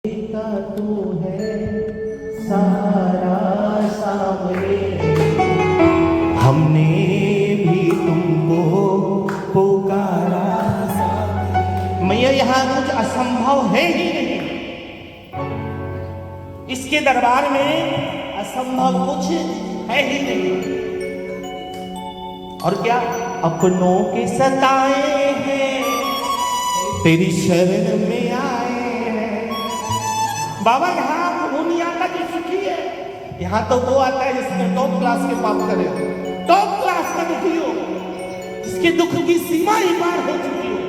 का तू है सारा सामने, हमने भी तुमको पुकारा। मैया यहाँ कुछ असंभव है ही नहीं, इसके दरबार में असंभव कुछ है ही नहीं। और क्या अपनों के सताए हैं तेरी शरण में आए हैं। बाबा यहाँ वो नहीं आता जो सुखी है, यहाँ तो वो आता है जिसने टॉप क्लास के पाप करे, टॉप क्लास का दुखी हो, जिसके दुख की सीमा ही पार हो चुकी हो।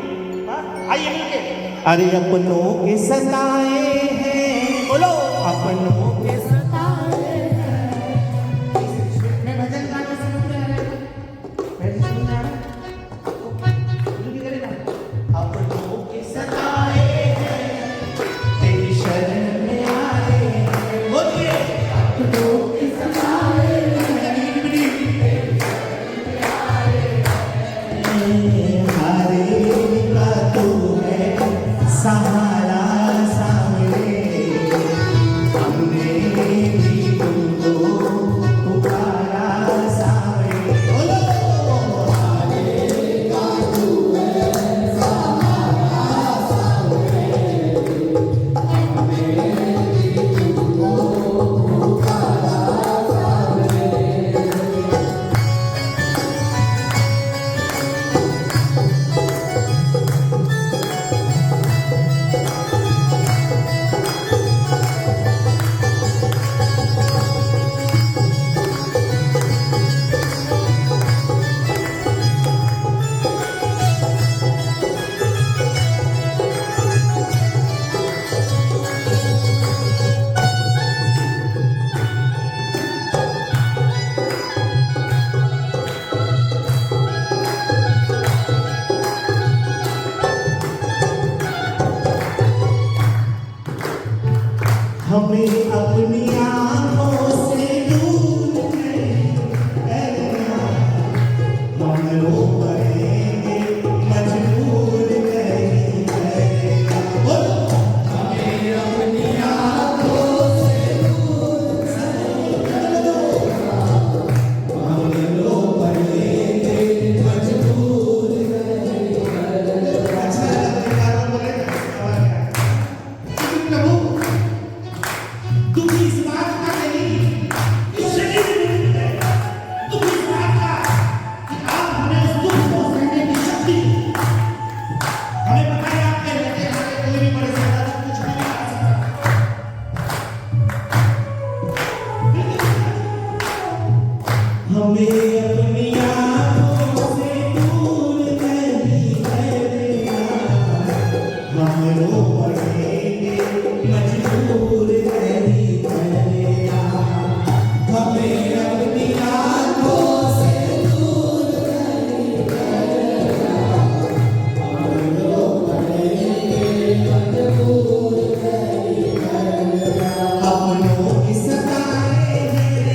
आइए मिलके। अरे अपनों के सताए हैं, बोलो अपनों के सताए हैं। मैं भजन गाना सुन रहा है, मैं सुन रहा है, अपनों के सताए हैं तेरी शरण में आए हैं। बोलिए अपनों के सताए हैं तेरी शरण में आए हैं। हरे का तू है सहारा सामने, हमने भी तुमको पुकारा सामने। बोलो हरे का तू है सहारा सामने, हमने भी तुमको पुकारा सामने। हमें अपनी आँखों से दूर नहीं करना, हम रो पड़ेंगे मजबूर नहीं करना। बोलो हमें अपनी आँखों से दूर नहीं करना, हम रो पड़ेंगे मजबूर नहीं करना। अच्छा प्रभु दुख इस बात का नहीं कि शरीर में है, दुख इस बात का कि आप हमें उस दुख को सहने की शक्ति, हमें बताया आपके रहते हमें कोई भी परेशानी कुछ भी नहीं आ सकता। हमें अपनी आँखों से दूर नहीं करना, हम रो पड़ेंगे मजबूर नहीं करना। हमें अपनी आँखों से दूर नहीं करना, हम रो पड़ेंगे मजबूर नहीं करना। अपनों की सताए हैं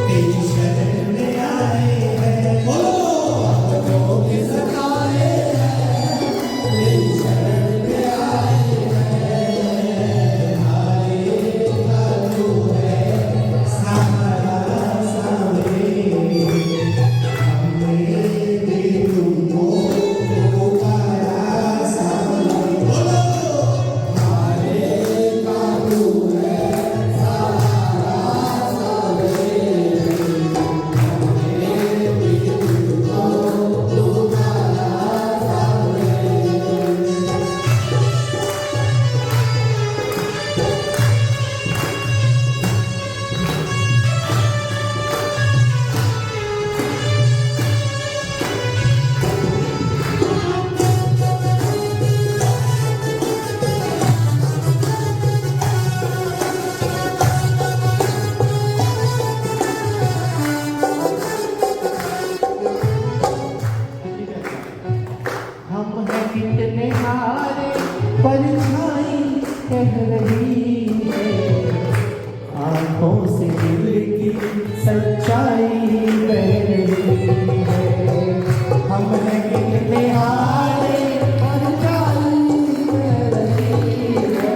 तेरी शरण में आए हैं। बोलो अपनों की सताए हैं तेरी शरण में आए हैं। हरे का तू है सहारा सामने, हमने भी तुमको पुकारा सामने। बोलो हरे का तू है सहारा सामने, हमने भी तुमको पुकारा सामने। हम हैं कितने हारे परछाई कह रही है, आँखों से दिल की सच्चाई कह रही है। हम हैं कितने हारे परछाई कह रही है,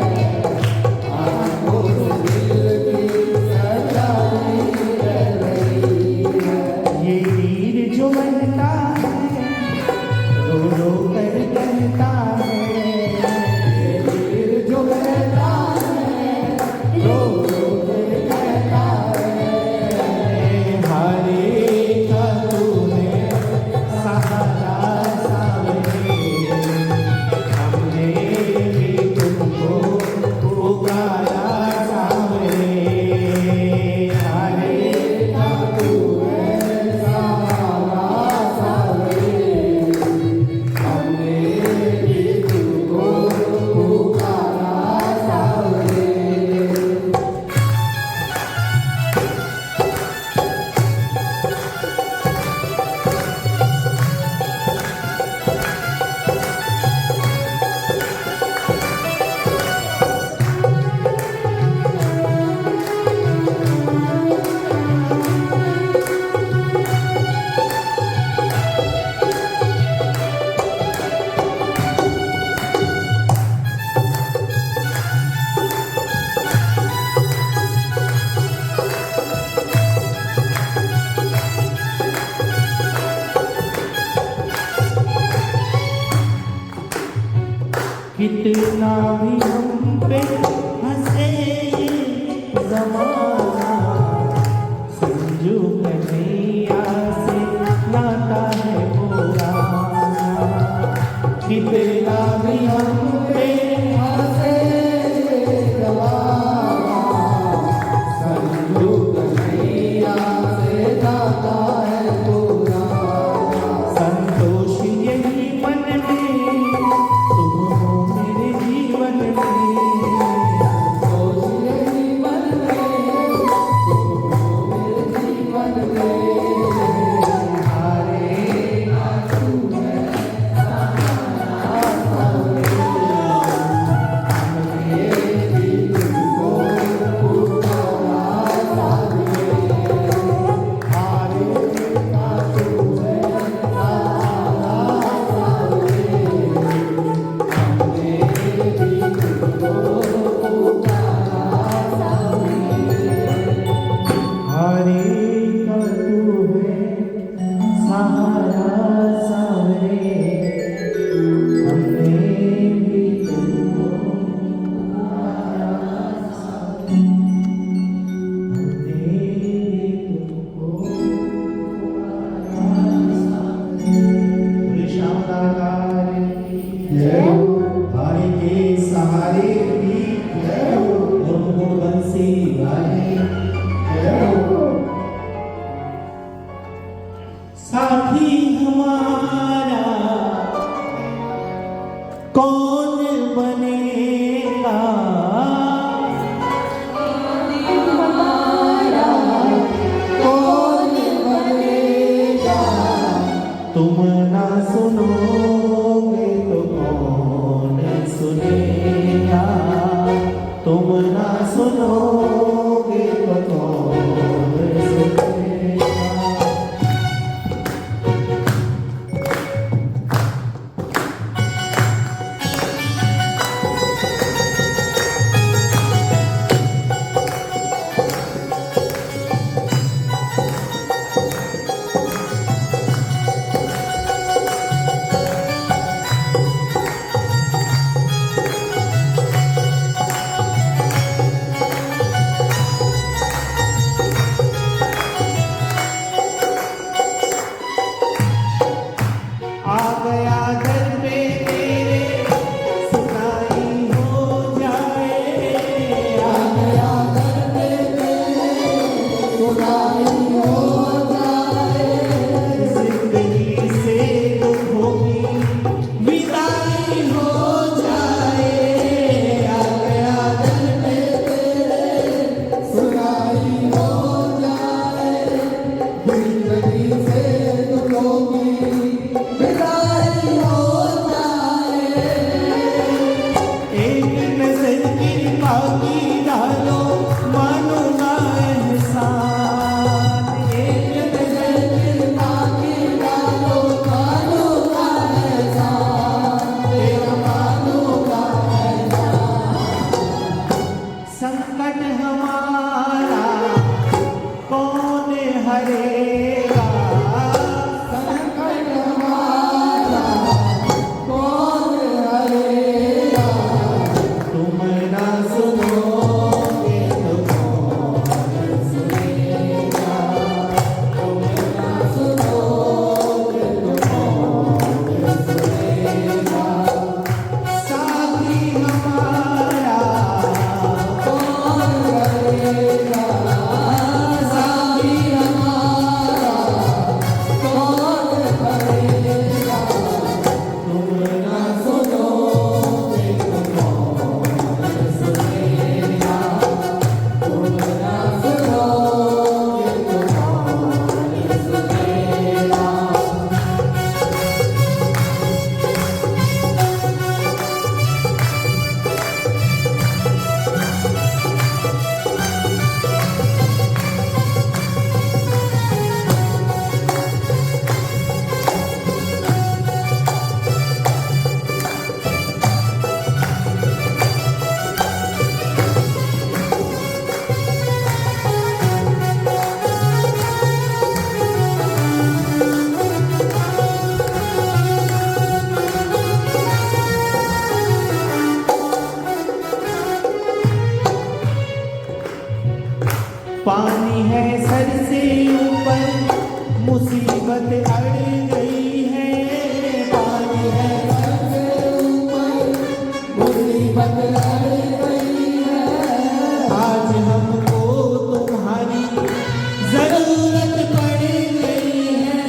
कितना भी हम पे हंसे ये ज़माना, संजू कन्हैया से नाता है पुराना। कितना भी हम पे हंसे ये ज़माना, संजू कन्हैया से नाता है पुराना। संतोष यही मन में तुम हो मेरे जीवन में, संतोष यही मन में तुम हो मेरे जीवन में। हारे ना तू है सहारा सावरे, हमने भी तुमको पुकारा सावरे। हारे ना तू है सहारा सावरे, हमने भी तुमको पुकारा सावरे। हारे का तू है सहारा सावरे, हमने भी तुमको पुकारा सावरे, हमने भी तुमको पुकारा सावरे। बोले श्याम दातार की जय हो, हारे के सहारे की जय हो, गुरमुख बंसी वाले जय हो। साथी हमारा कौन बनेगा, हमारा कौन बनेगा, तुम ना सुनोगे तो कौन सुनेगा, तुम ना सुनोगे तो कौन सुनेगा। आ गया घर पे तेरे सुनाई हो जाए, आ गया घर पे तेरे सुनाई हो जाए। जिंदगी से दुखों की विदाई हो जाए, आ गया घर पे तेरे सुनाई हो जाए। जिंदगी से दुखों की विदाई हो जाए। एक नजर की बाकी डालो मानो ना एहसान, एक नजर की बाकी डालो मानो ना एहसान, तेरा मानो का एहसान। संकट हमारा कौन हरेगा, संकट हमारा कौन हरेगा, तुम ना सुनोगे तो कौन सुनेगा, तुम ना सुनोगे तो कौन सुनेगा। साथी हमारा कौन करेगा, साथी हमारा कौन करेगा, तुम ना सुनोगे तो कौन सुनेगा, तुम ना सुनोगे तो कौन सुनेगा। मुसीबत अड़ गई है, पानी है सबसे ऊपर, मुसीबत अड़ गई है, आज हमको तुम्हारी जरूरत पड़ गई है,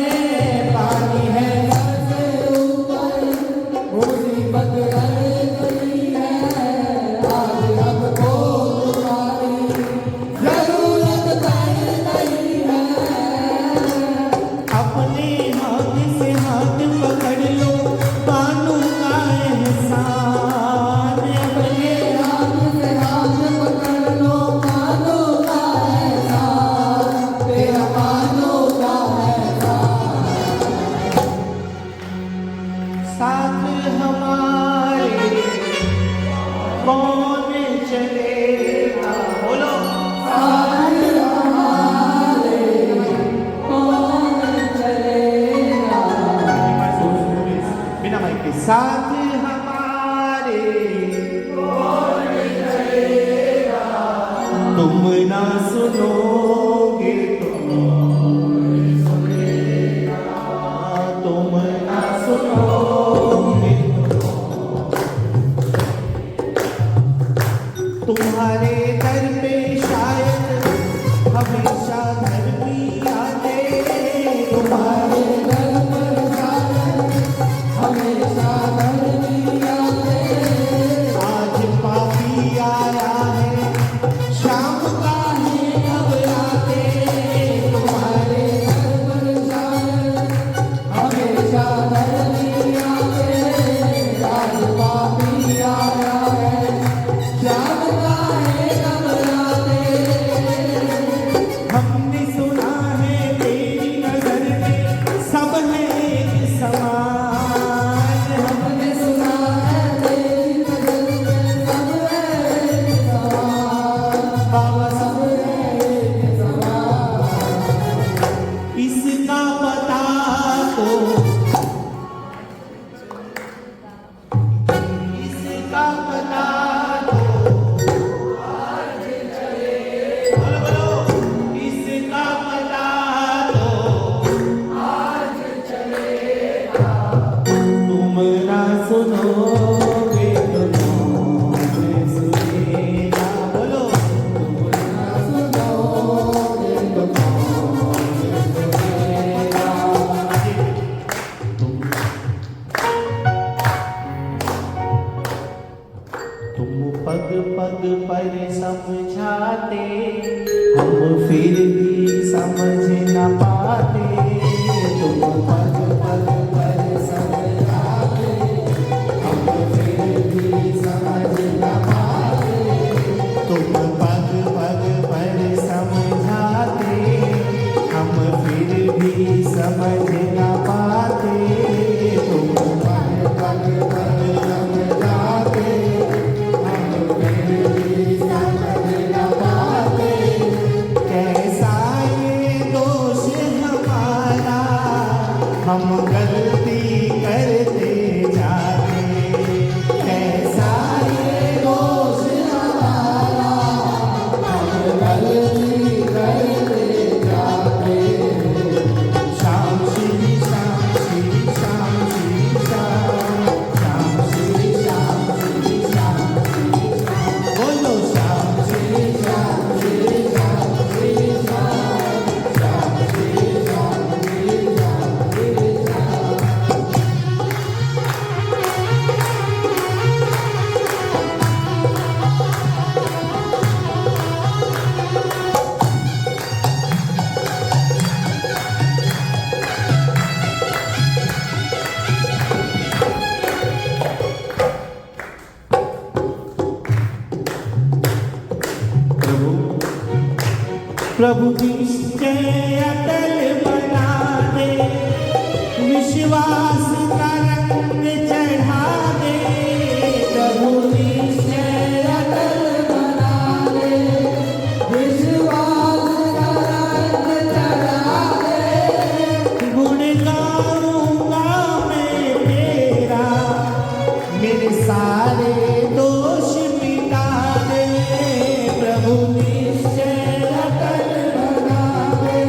पानी है सबसे ऊपर, मुसीबत अड़ गई है, आज हमको तुम्हारी जरूरत पड़ गई है। अपने हाथ से हाथ पकड़ लो, कानूना एहसान, अपने हाथ से हाथ पकड़ लो, कानूना एहसान, तेरा कानूना एहसान। साथ हमारे कौन चलेगा, बोलो साथ हमारे कौन चलेगा, बिना माइक के, साथ हमारे कौन चलेगा, तुम ना सुनोगे तुम सुनेगा, तुम ना सुनोगे तुम्हारे दर पे शायद हमेशा धर्मी आते, तुम्हारे दर पर शायद हमेशा धर्मी आते, आज पापी आया है शाम का ही घबराते, तुम्हारे दर पर शायद हमेशा धर्मी आते, आज पापी आया है शाम का ही घबराते। हमने सुना है तेरी नजर में सब है एक समान, हमने सुना है तेरी नजर में सब है एक समान, बाबा सब है एक समान, इसका पता तो, इसका पता तो आज चलेगा, बोलो इसका पता तो आज चलेगा, तुम ना सुनोगे तो कौन सुनेगा, बोलो तुम ना सुनोगे तो कौन सुनेगा। तुम पग पग पर समझाते, हम फिर भी समझ न पाते, तुम पग पग पर समझाते, हम फिर भी समझ न पाते, तुम पग पग पर समझाते, हम फिर भी समझ न पाते, तुम पग पग पर समझाते, हम फिर भी समझ न पाते, कैसा ये दोष हमारा, हम गलती करते जाते, कैसा ये दोष हमारा, हम गलती करते जाते, श्याम श्री श्याम श्री श्याम श्री श्याम, श्याम श्री श्याम श्री श्याम श्री श्याम, बोलो श्याम श्री श्याम श्री श्याम श्री श्याम, श्याम श्री श्याम श्री श्याम श्री श्याम। प्रभु निश्चय अटल बना दे, विश्वास का रंग चढ़ा दे, प्रभु निश्चय अटल बना दे, विश्वास का रंग चढ़ा दे, गुण गाऊंगा मैं तेरा, मेरे सारे दोष मिटा दे, प्रभु निश्चय अटल बना दे,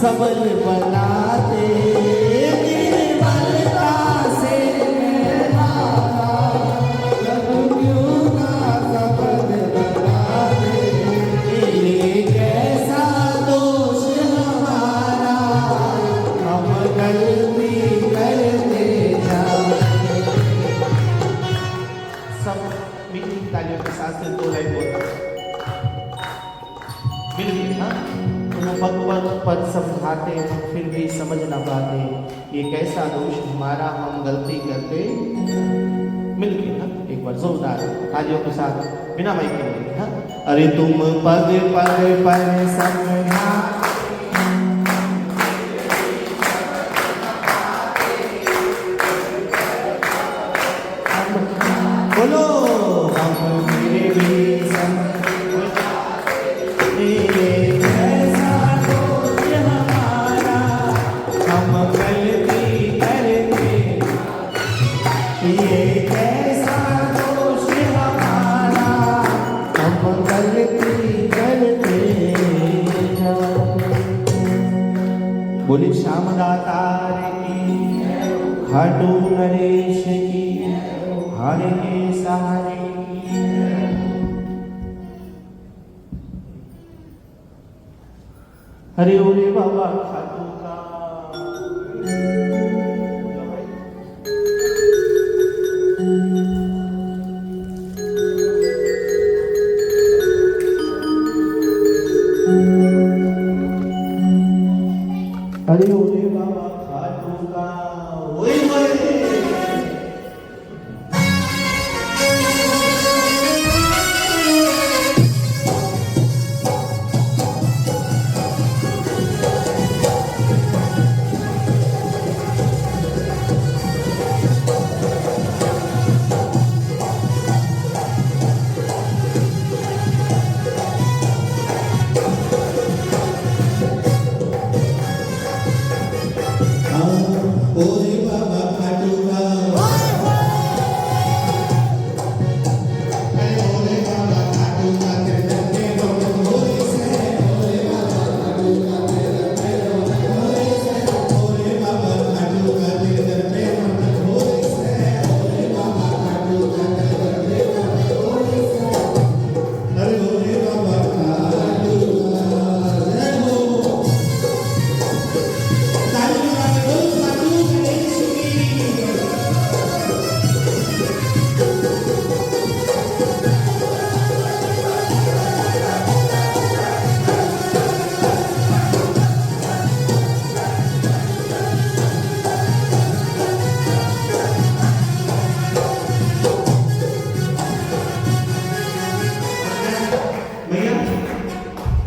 सबल बनाते निर्बलता से मैं हारा, तब क्यों ना सबल बनाते। ये कैसा दोष हमारा, हम गलती करते जाते। सब मीठी तालियों के साथ से दो लाइन बोलते मिल हाँ। पद पद पद समझाते हम फिर भी समझ न पाते, ये कैसा दोष हमारा, हम गलती करते। मिल गए हाँ, एक बार जोरदार तालियों के साथ बिना माइक के बोलेंगे हाँ। अरे तुम पद पद पर समझा, बोलो हम मेरे भी बोले श्याम दातार की, खाटू नरेश की, हारे के सहारे की। हरे ओरे बाबा खाटू का, हरे ओरे बाबा खाटू का। ओए ओए ओरे बाबा खाटू का, ओरे बाबा खाटू का, तेरे दर पे रोक होए से। ओरे बाबा खाटू का, तेरे दर पे रोक होए से। ओरे बाबा खाटू का, तेरे दर पे रोक होए से। ओरे बाबा खाटू का, तेरे दर पे रोक होए से। अरे ओरे बाबा खाटू का जय हो। ताली बजा के बोल खाटू गणेश की। भैया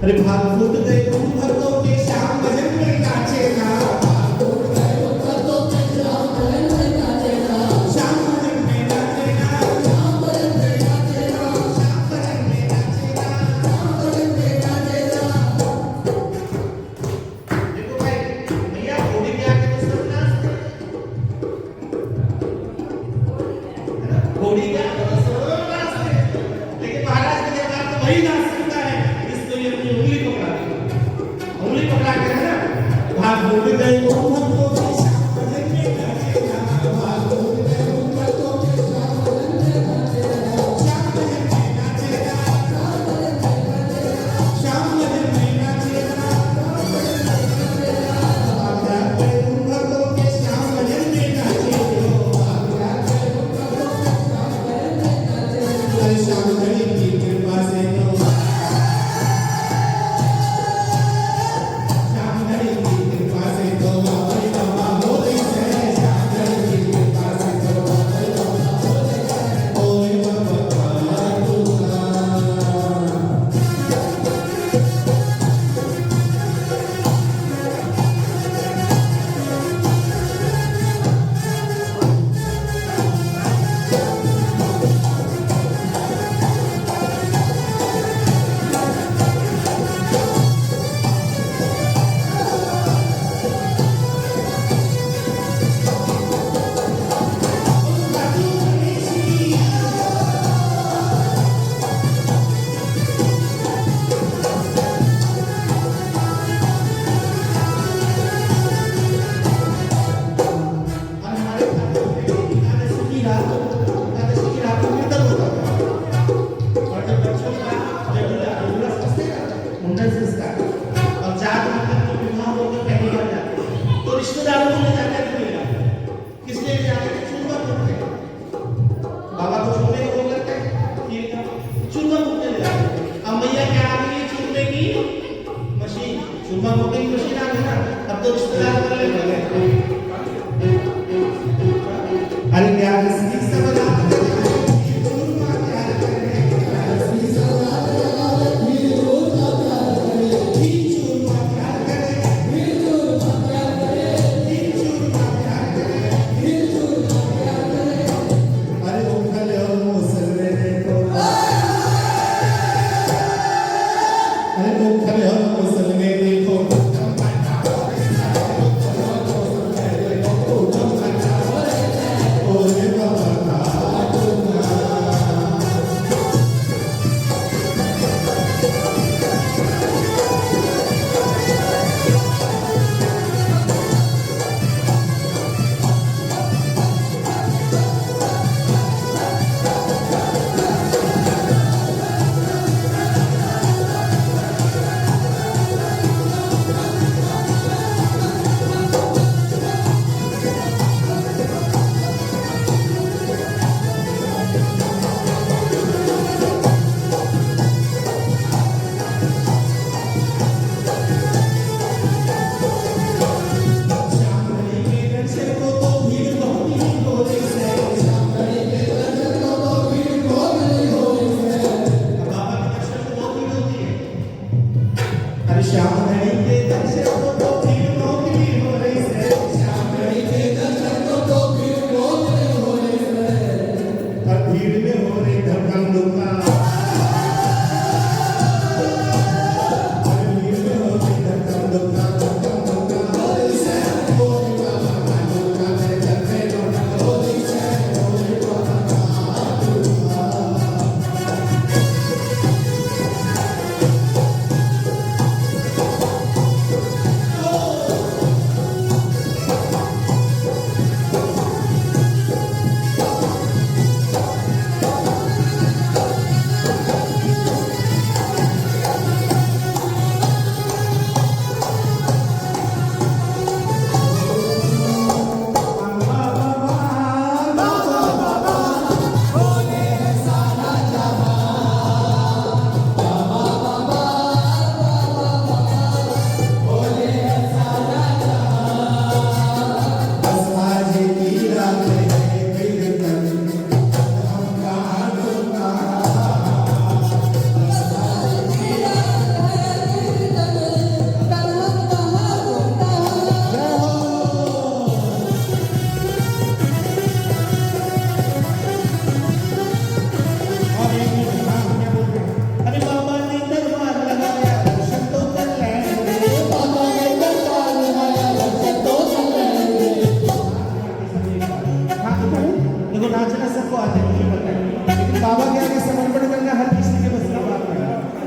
अरे भाग फूट गए तुम भक्तों के, श्याम भजन में नाचेगा। भाग फूट गए तुम भक्तों के, श्याम भजन में नाचेगा। श्याम भजन में नाचेगा, श्याम भजन में नाचेगा, श्याम भजन में नाचेगा, श्याम भजन में नाचेगा। देखो भाई भैया घोड़ी के आगे तो सब नाचते हैं, घोड़ी के आगे तो सब नाचते हैं, लेकिन महाराज के दरबार तो वही नाच सकता है। इसलिए अपनी उंगली पकड़ा के है ना, भाग फूट गए तुम भक्तों के, श्याम भजन में नाचेगा। भाग फूट गए तुम भक्तों के, श्याम भजन में नाचेगा। श्याम भजन में नाचेगा, श्याम भजन में नाचेगा, श्याम भजन में नाचेगा। भाग गए तुम भक्तों के, श्याम भजन में नाचेगा। भाग गए तुम भक्तों के, श्याम भजन में नाचेगा। अरे श्याम घड़ी की कृपा से तो, श्याम घड़ी की कृपा से तो बाबा दिन आ गए ना, अब तो रिश्तेदार बोलने लगे। अरे क्या इसकी समझ आती है?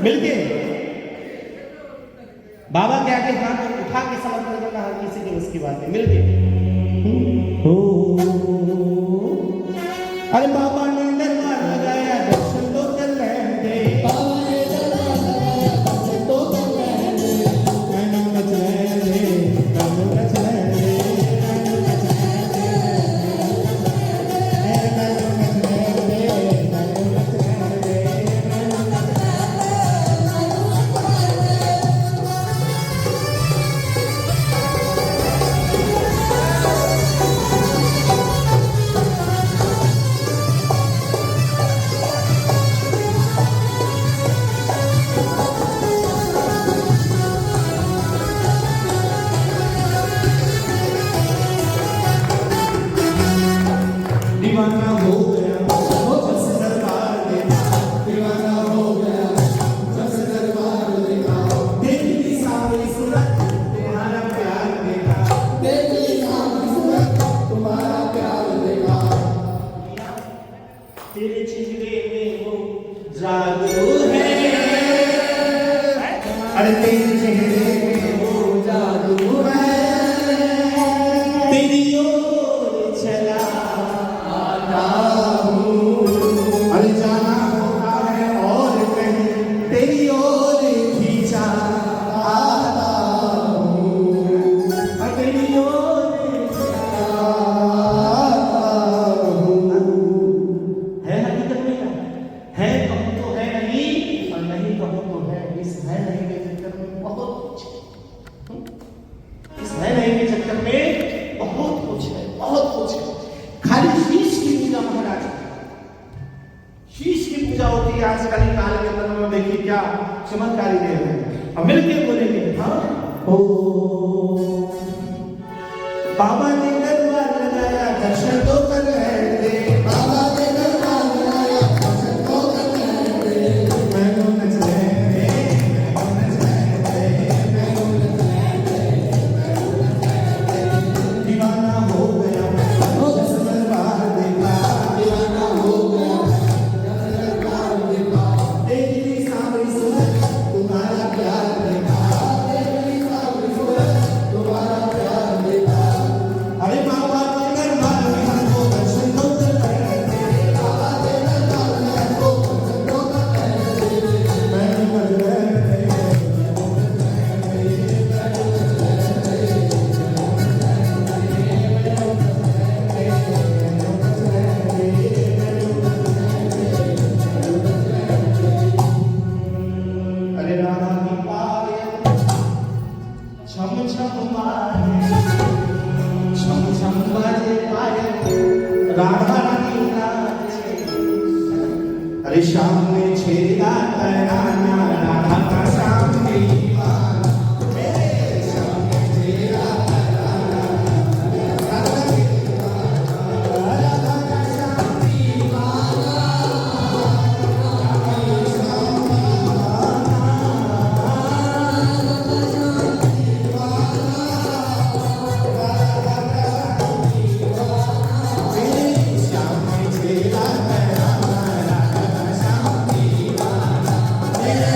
मिलके बाबा के आगे हाथ उठा के समर्पण करना हर किसी की उसकी बात है। मिलके अरे बाबा ने दरबार लगाया दर्शन तो कर लेंगे, बाबा ने दरबार लगाया दर्शन तो कर लेंगे, मैंने नच लेंगे, मैंने नच लेंगे, मैंने नच लेंगे, मैंने नच लेंगे, मैंने नच लेंगे। चमत्कारी देव है। अब मिलके बोलेंगे हाँ ओ बाबा ने दरबार लगाया दर्शन तो कर दे, बाबा ने दरबार लगाया दर्शन तो कर दे, मैं नच ले दीवाना हो गया दरबार देखा, दीवाना हो गया दरबार देखा, तेरी सावरी सूरत तुम्हारा प्यार देखा, तेरी सावरी सूरत तुम्हारा प्यार देखा। अरे बाबा के दरबार में हमको दर्शन दो करते, बाबा के दरबार में हमको दर्शन दो करते, मैं नच ले अरे राधा की पायल छम छम मारे, छम छम बाजे पायल राधा रानी नाचे, अरे शाम में छेड़ा तराना राधा का शाम में दीवाना, मेरे शाम में छेड़ा तराना राधा की दीवाना, राधा का शाम दीवाना, शाम में छेड़ा तराना राधा का शाम दीवाना, मेरे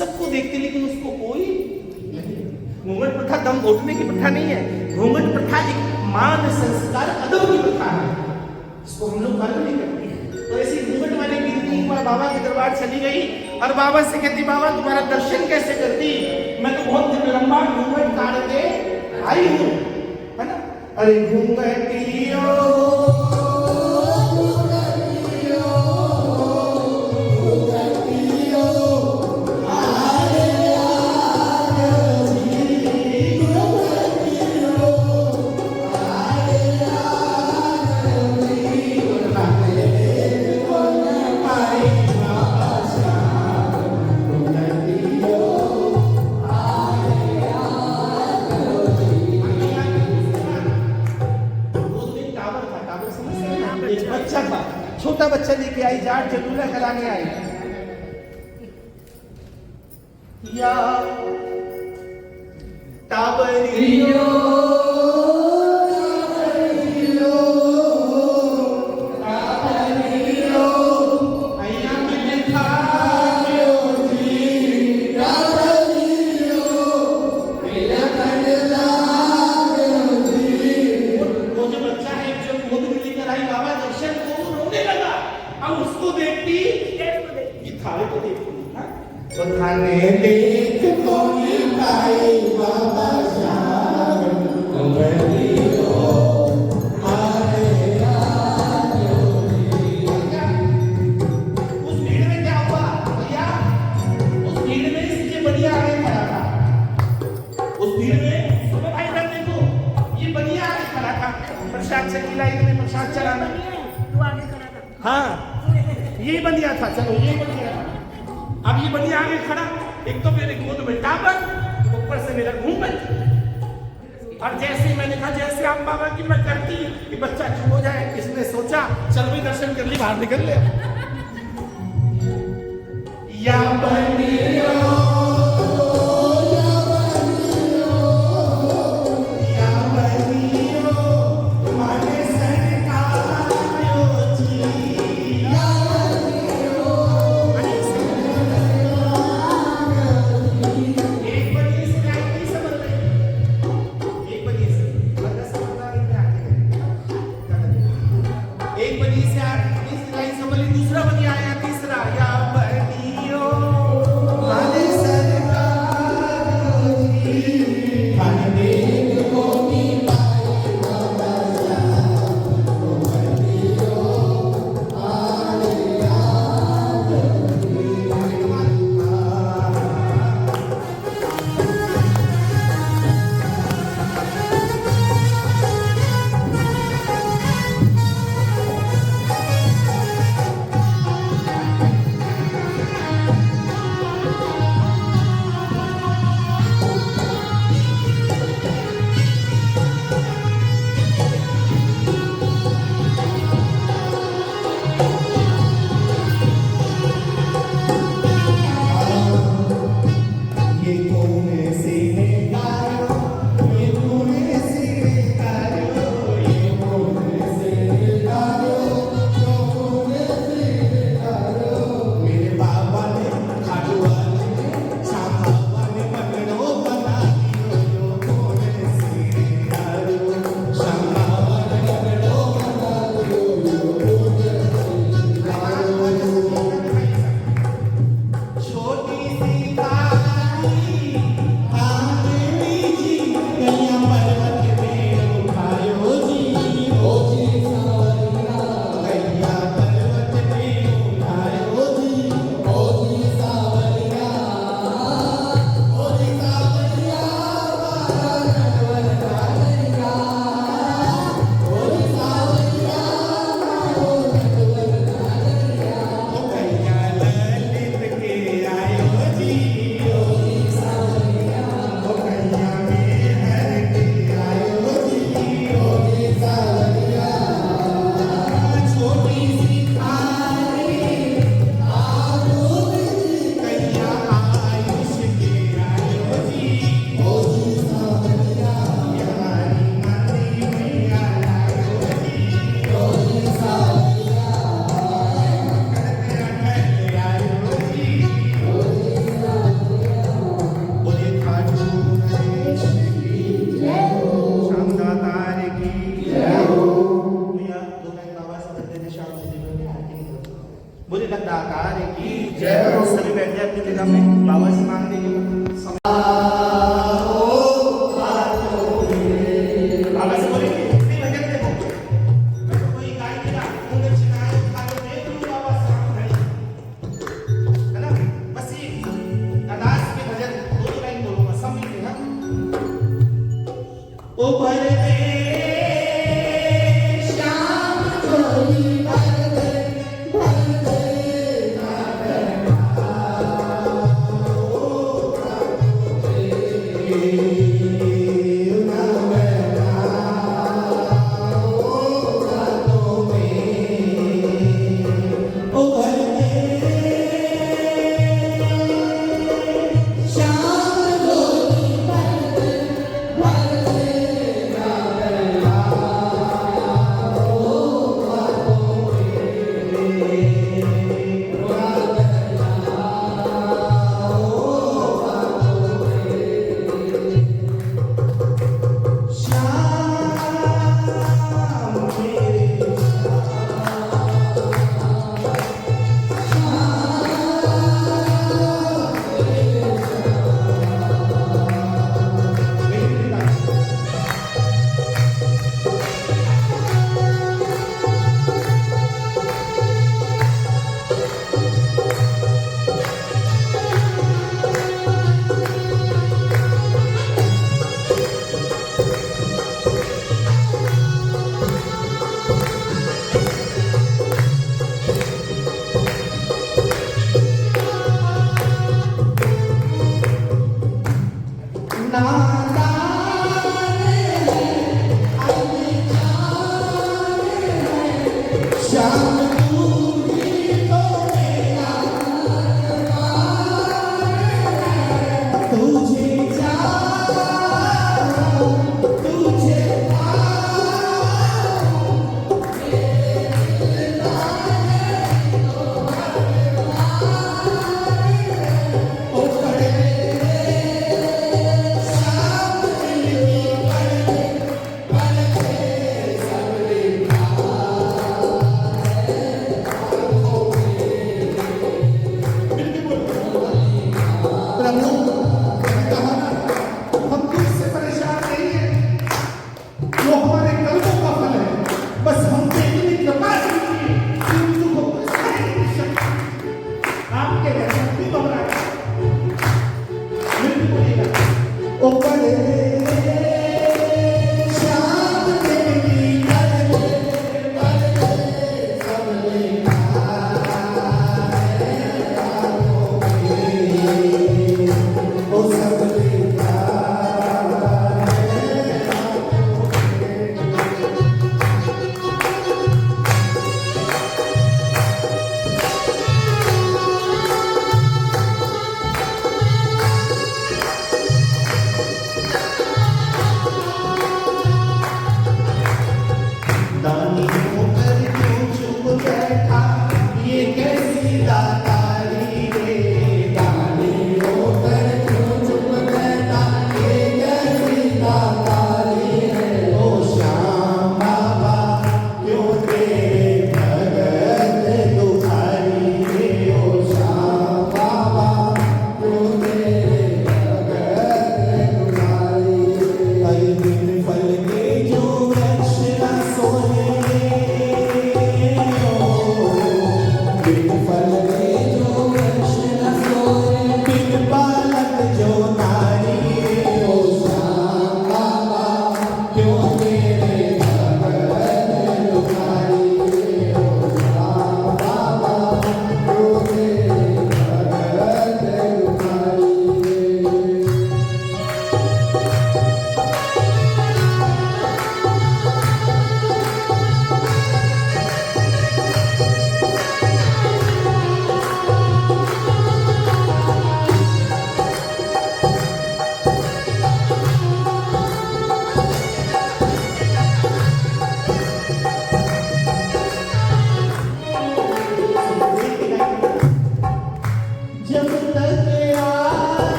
सबको देखते लेकिन उसको कोई नहीं। घूंघट प्रथा दम घोटने की प्रथा नहीं है, घूंघट प्रथा एक मान संस्कार अदब की प्रथा है, इसको हम लोग पालन नहीं करते हैं। तो ऐसी घूंघट वाली गिरती बाबा के दरबार चली गई और बाबा से कहती, बाबा तुम्हारा दर्शन कैसे करती, मैं तो बहुत लंबा घूंघट काट के आई हूँ, है ना। अरे घूंघटियो छोटा बच्चा लेके आई, जाट जरूर कराने आई, या टाबरियो देख कोई भाई बाबा श्याम उस भीड़ में क्या हुआ भैया, उस भीड़ में इसके बढ़िया आगे खड़ा था, उस भीड़ में सुनो भाई बहन देखो, ये बढ़िया आगे खड़ा था, प्रसाद चली लाई में प्रसाद चलाना, तू आगे खड़ा था, हाँ ये बढ़िया था, चलो ये बढ़िया था। अब ये बढ़िया आगे खड़ा, एक तो मेरे गोद में टाबर, ऊपर से मेरा घूंघट, और जैसे ही मैंने कहा जैसे आप बाबा की मैं करती कि बच्चा चुप हो जाए, इसने सोचा चल भी दर्शन कर ली, बाहर निकल ले। या बनियो दूसरा बनिया आया, तीसरा या बनियो निराकार की जय हो। सभी बैठ जाए अपनी जगह में, बाबा से मांग देंगे। बाबा से बोलेंगे इतने भजन देखो, मैं तो कोई गाय की रात मुंह में चिनाए उठा के देख लूं बाबा साथ खड़ी, है ना। बस ये अदास के भजन दो लाइन बोलूंगा, सब मिलके। हाँ, ओ भरे श्याम जोई भर दे ना करना, ओ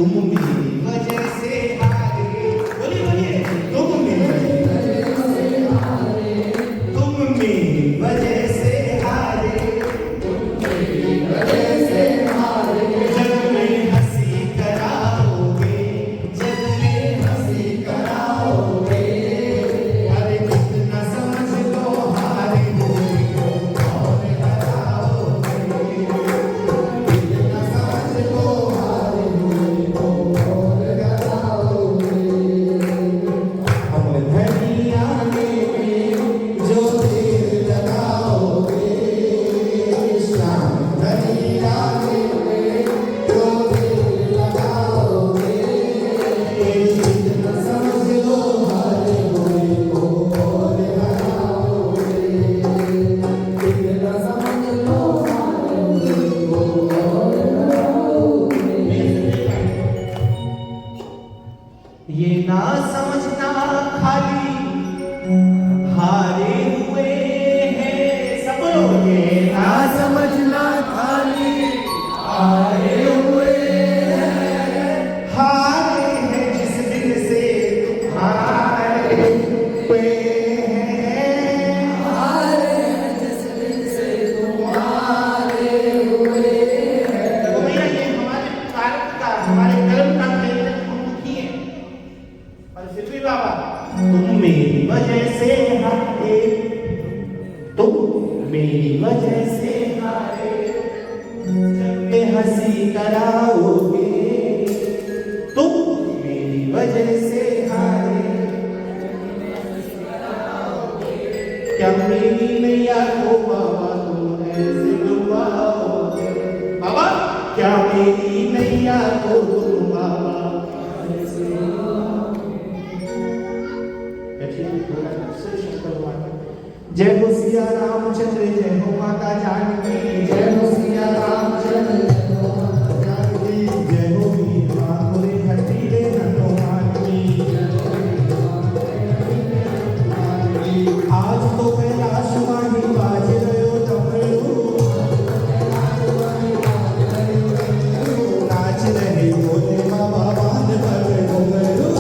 तुम मेरी वजह से हारे, बोलिए बोलिए, तुम मेरी वजह से हारे, जग में हंसी कराओगे, जग में हंसी कराओगे, अरे कितना समझ लो हारे हुए को और हराओगे, कितना समझ लो हारे हुए को और हराओगे। हम धनिया में जो देर लगाओगे, शाम धनिया में जो देर लगाओगे, कितना समझ लो हारे हुए को और हराओगे, कितना समझ लो हारे हुए को और हराओगे। ये ना समझना खाली हारे हुए हैं, सब लोग ये ना समझना खाली हारे हुए हारे हैं जिस दिन से तुम हारे हुए हैं, हारे जिस दिन से तुम्हारे हुए देखो भैया ये हमारे भारत का हमारे कर्म का खेल हम दुखी है, पर फिर भी बाबा तुम मेरी वजह से हारे, तुम मेरी वजह से हारे, जग में हंसी कराओगे, तुम मेरी वजह से हारे, क्या मेरी नैया को बाबा तुम ऐसे डुबाओगे, बाबा क्या मेरी नैया को तुम बाबा ऐसे जय हो सिया रामचंद्र, जय हो माता जानकी, जय हो सिया रामचंद्र, जय हो माता जानकी, जय हो वीर माधुरे हटीले हनुमान की। आज तो कैलाश माही बाज रहो डमरू, नाच रहे भोले बाबा बांध पर डमरू,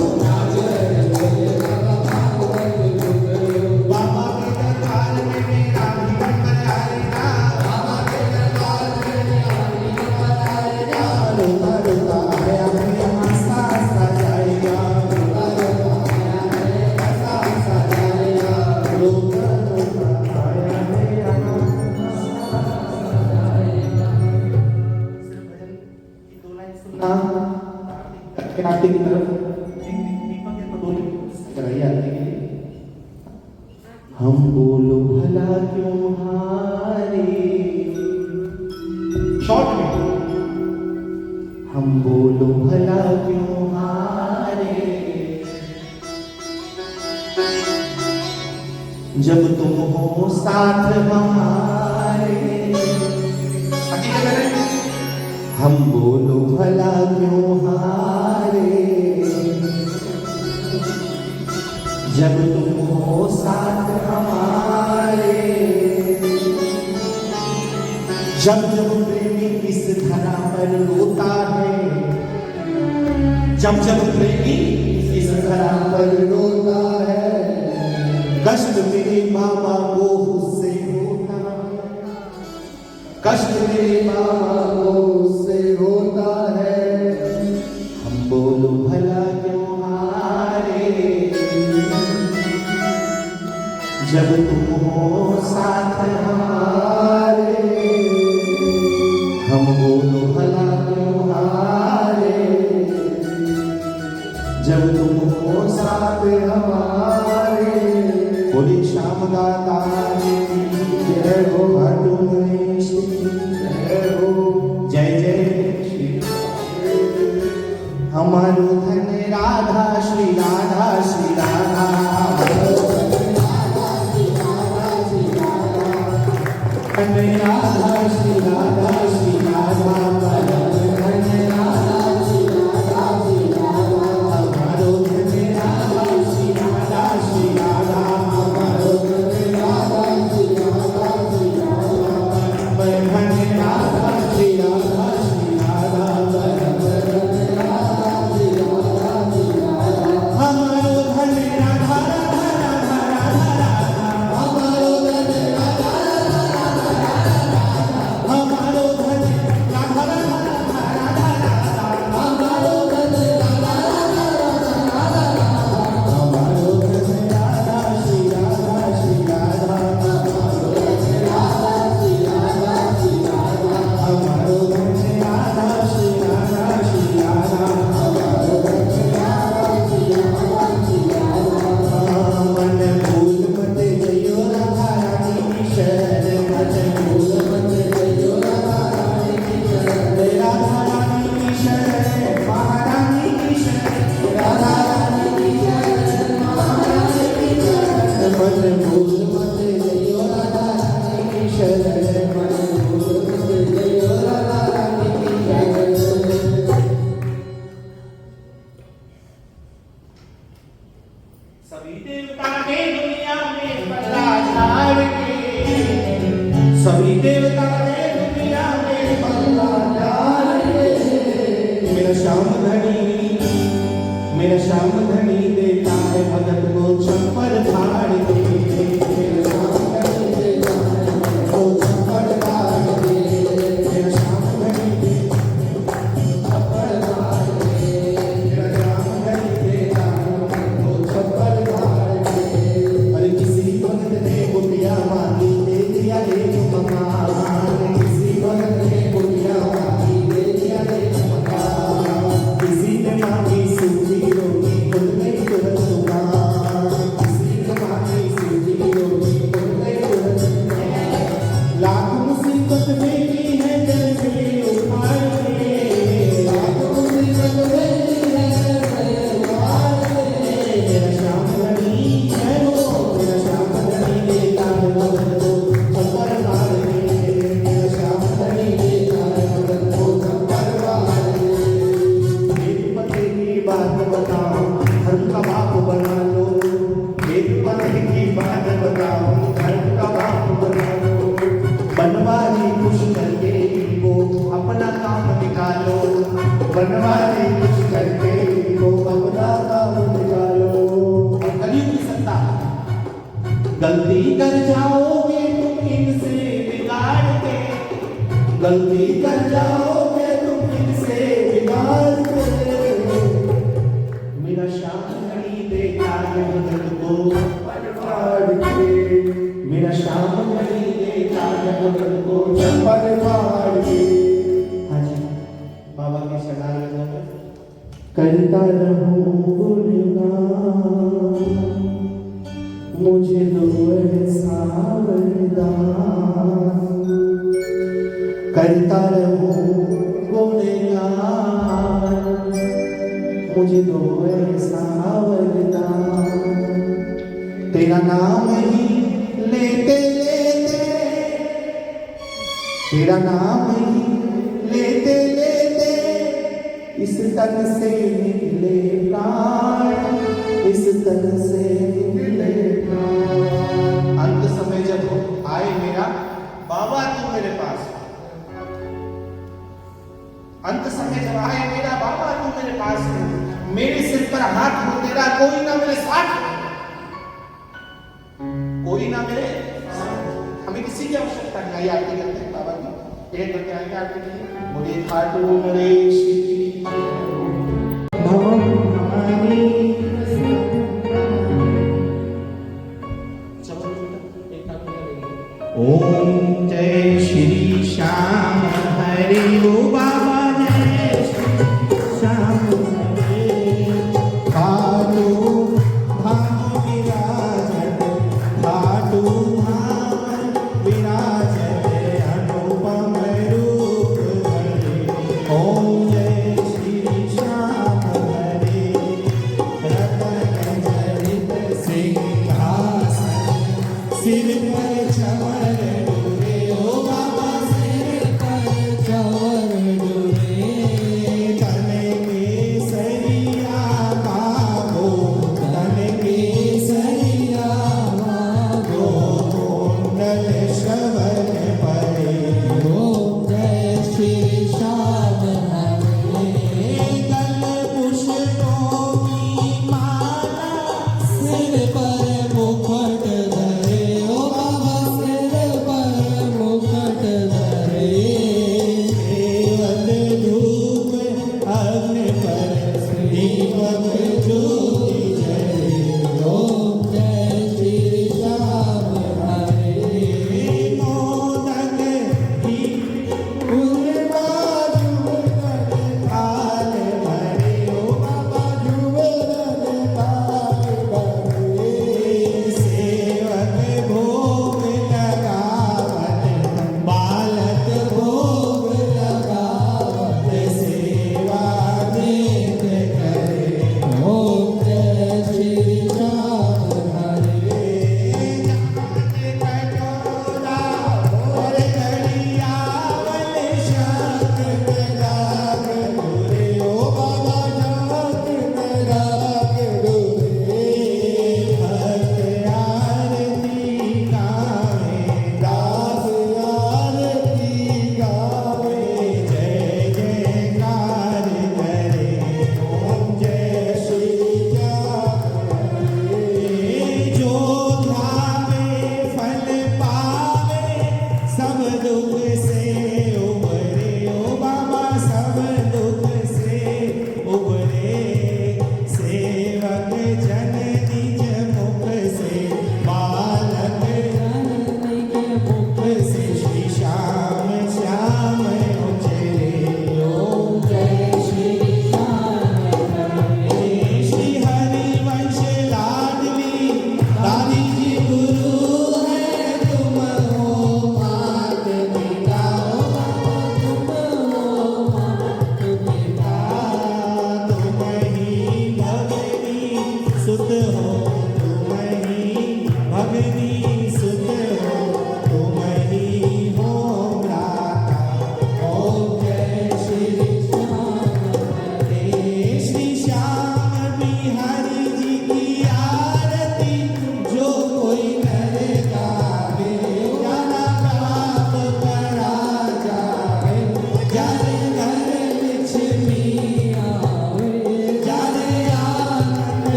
बाबा के दरबार में मेरा भी मन बना लेना, बाबा के दरबार में मेरा भी मन बना लेना, रोता रोता आया मेरा आस्था आस्था जाएगा, रोता रोता आया मेरा आस्था आस्था जाएगा, रोता रोता आया मेरा आस्था आस्था जाएगा। सिर्फ भजन की दो लाइन सुनना, आरती की तरफ दीपक या कटोरी कराइए आरती के लिए। हम बोलो भला क्यों हारे, शॉर्ट में, हम बोलो भला क्यों हारे, जब तुम हो साथ हमारे, हकीकत है, हम बोलो भला क्यों हारे, जब तुम हो साथ हमारे, जब जब प्रेमी इस धरा पर रोता है, जब जब प्रेमी इस धरा पर रोता है, कष्ट मेरे मामा को उससे होता है, कष्ट मेरे मामा को उससे होता है, हम बोलो भला क्यों हारे, जब तुम हो साथ हमारे, हम बोलो भला क्यों हारे, जब तुम हो साथ हमारे। बोली श्याम दाता की जय हो, भाटू गणेश की जय हो, जय जय श्री हमारो धन राधा श्री राधा श्री राधा, धन राधा श्री राधा श्री राधा, धन राधा श्री राधा श्री राधा, हमारो धन राधा श्री राधा श्री राधा, हमारो धन राधा श्री राधा श्री राधा, धन राधा श्री राधा श्री राधा, धन राधा मेरा श्याम धनी देता है भगत को छप्पर फाड़ के। मेरा श्याम धनी देता है भगत को छप्पर फाड़ के। मेरा श्याम धनी देता है छप्पर फाड़ के। मेरा श्याम धनी देता है भगत को छप्पर फाड़ के। अरे किसी भगत ने बुढ़िया मांगी दे दिया एक मकान। किसी भगत ने बुढ़िया मांगी दे दिया एक मकान। किसी ने मांगी सूजी रोटी खुद नहीं तुरंत दुकान। किसी ने मांगी सूजी रोटी खुद नहीं तुरंत दुकान। लाख मुसीबत में की है दिल से उखाड़ के। लाख मुसीबत में की है दिल से उखाड़ के। मेरा श्याम धनी है वो, मेरा श्याम धनी देता है भगत को छप्पर फाड़ के। मेरा श्याम धनी देता है भगत को छप्पर फाड़ के। एक पते की बात बताओ धर्म का बाप बना लो। एक पते की बात बताओ धर्म का बाप बना लो। बनवारी खुश करके इनको अपना काम निकालो। बनवारी खुश करके इनको अपना काम निकालो। कलयुग की सत्ता, गलती कर जाओगे तुम इनसे बिगाड़ के। गलती कर जाओगे तुम इनसे बिगाड़ के। मेरा श्याम धनी देता है भगत को छप्पर फाड़ के। मेरा श्याम धनी देता है भगत को छप्पर फाड़ के। हाँ जी, बाबा के शरणागतों में करता रहूं गुणगान, मुझे दो ऐसा वरदान। करता रहूं गुणगान, मुझे दो ऐसा वरदान। तेरा नाम ही लेते लेते, तेरा नाम ही लेते लेते इस तन से निकले प्राण। इस तन से निकले प्राण। अंत समय जब आए मेरा बाबा तू मेरे पास। अंत समय जब आए मेरा बाबा तू मेरे पास है। मेरे सिर पर हाथ हो तेरा, कोई ना मेरे साथ, कोई ना मेरे साथ। हमें किसी की आवश्यकता नहीं। आई आरती करते हैं बाबा की, एक करके आएंगे आरती की। बोले खाटू नरेश की भवानी। ओम जय श्री श्याम हरि ओ बाबा जय श्री श्याम हरि। खाटू धाम विराजत, खाटू धाम विराजत अनुपम रूप धरे। ओम जय श्री श्याम हरि। रतन जनित सिंहासन सिर पर चमर डोरे। ओ बाबा सिर पर चमर डोरे।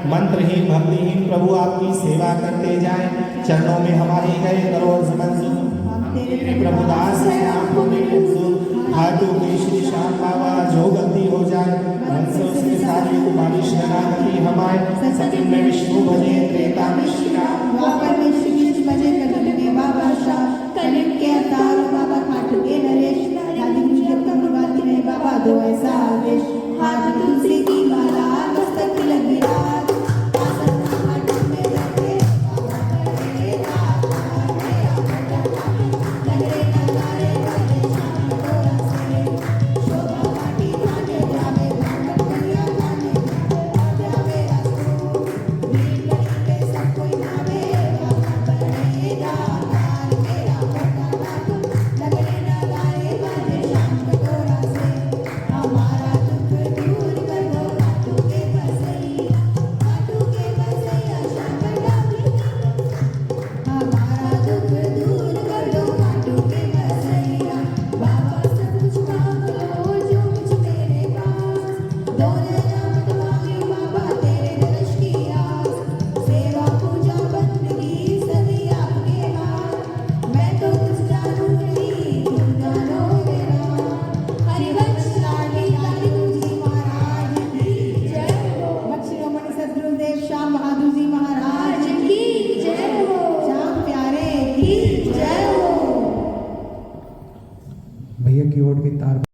मंत्रहीन भक्तिहीन प्रभु आपकी सेवा करते जाए, चरणों में हमारे गए करो मंजूर। प्रभुदास है आपको मेरे मंजूर, खाटू के श्री श्याम बाबा जो गलती हो जाए, मन से उसकी सारी तुम्हारी शरणागति हमारे। सत्य में विष्णु भजे, त्रेता में श्री राम, द्वापर में श्री कृष्ण भजे, कलयुग में बाबा शाह, कलयुग के अवतार बाबा खाटू के नरेश, आदि जब कमलवाती में बाबा दो ऐसा आदेश। हाथ तुलसी की माला मस्तक की लगी रात, आसन खाटू में बैठे बाबा करे रात, नगरे नगारे बजे शाम को रसे, शोभा पाटी गाने जावे भगत कन्या गाने जावे रसो, भीड़ गली पे सब कोई नावे बाबा करेगा प्यार मेरा भोलानाथ, नगरे नगारे बजे शाम को रसे, हमारा दुख दूर कर दो खाटू के बसैया, खाटू के बसैया शंकर डाली, हमारा दुख दूर कर दो खाटू के बसैया। बाबा सब कुछ मांग लो जो कुछ मेरे पास, दो नैना मत मांगे बाबा तेरे दर्श की आस, सेवा पूजा बंदगी सभी आपके हाथ, मैं तो कुछ जानू नहीं तुम जानो मेरा। हरिवंश लाडली लाली जी महाराज की जय हो, बख्शिरोमणि सद्गुरुदेव श्याम बहादुर जी महाराज की जय हो, श्याम प्यारे की जय हो। भैया कीबोर्ड की तार